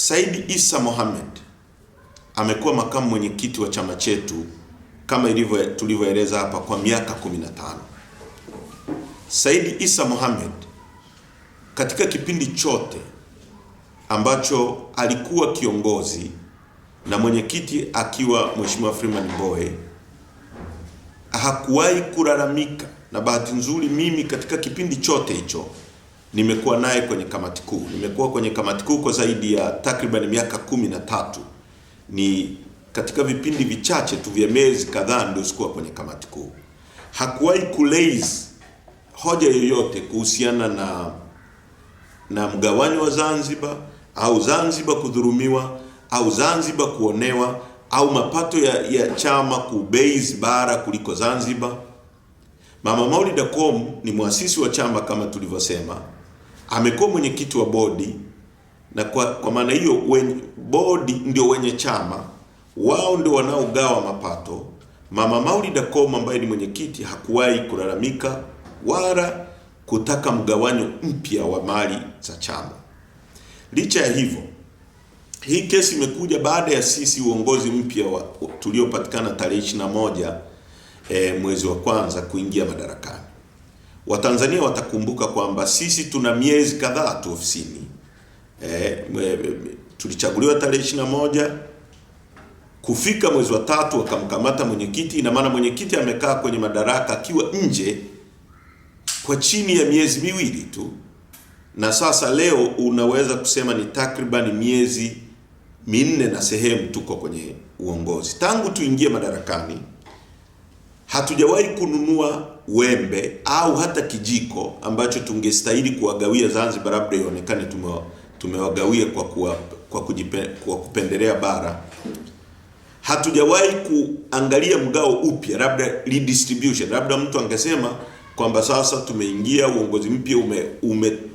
Said Issa Mohamed amekuwa makamu mwenyekiti wa chama chetu kama tulivyoeleza hapa kwa miaka 15. Said Issa Mohamed katika kipindi chote ambacho alikuwa kiongozi na mwenyekiti akiwa Mheshimiwa Freeman Mbowe hakuwahi kulalamika, na bahati nzuri mimi katika kipindi chote hicho nimekuwa naye kwenye kamati kuu. Nimekuwa kwenye kamati kuu kwa zaidi ya takriban miaka 13. Ni katika vipindi vichache tu vya miezi kadhaa ndio sikuwa kwenye kamati kuu. Hakuwahi kuraise hoja yoyote kuhusiana na mgawanyo wa Zanzibar au Zanzibar kudhulumiwa au Zanzibar kuonewa au mapato ya chama kubase bara kuliko Zanzibar. Mama Maulida Komu ni muasisi wa chama kama tulivyosema, amekuwa mwenyekiti wa bodi, na kwa maana hiyo bodi ndio wenye chama, wao ndio wanaogawa mapato. Mama Maulida Komu ambaye ni mwenyekiti hakuwahi kulalamika wala kutaka mgawanyo mpya wa mali za chama. Licha ya hivyo, hii kesi imekuja baada ya sisi uongozi mpya tuliopatikana tarehe 21 mwezi wa kwanza kuingia madarakani. Watanzania watakumbuka kwamba sisi tuna miezi kadhaa tu ofisini. Tulichaguliwa tarehe 21, kufika mwezi wa 3 wakamkamata mwenyekiti. Ina maana mwenyekiti amekaa kwenye madaraka akiwa nje kwa chini ya miezi miwili tu, na sasa leo unaweza kusema ni takriban miezi 4 na sehemu tuko kwenye uongozi. Tangu tuingie madarakani hatujawahi kununua wembe au hata kijiko ambacho tungestahili kuwagawia Zanzibar, labda ionekane tumewagawia kwa kupendelea bara. Hatujawahi kuangalia mgao upya, labda redistribution, labda mtu angesema kwamba sasa tumeingia uongozi mpya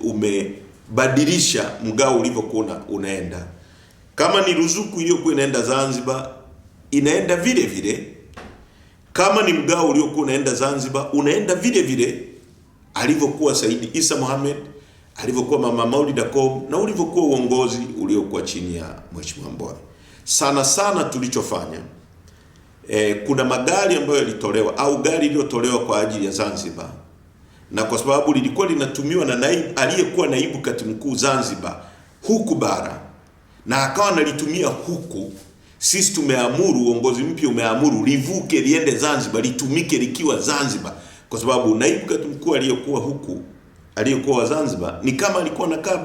umebadilisha mgao ulivyokuwa unaenda. Kama ni ruzuku iliyokuwa inaenda Zanzibar inaenda vile vile, kama ni mgao uliokuwa unaenda Zanzibar unaenda vile vile alivyokuwa Said Issa Mohamed, alivyokuwa Mama Maulida Komu na ulivyokuwa uongozi uliokuwa chini ya Mheshimiwa Mbowe. Sana tulichofanya, kuna magari ambayo yalitolewa au gari iliyotolewa kwa ajili ya Zanzibar, na kwa sababu lilikuwa linatumiwa na aliyekuwa naibu katibu mkuu Zanzibar huku bara na akawa analitumia huku, sisi tumeamuru, uongozi mpya umeamuru livuke liende Zanzibar, litumike likiwa Zanzibar, kwa sababu naibu katibu mkuu aliyekuwa huku, aliyekuwa wa Zanzibar ni kama alikuwa anakaa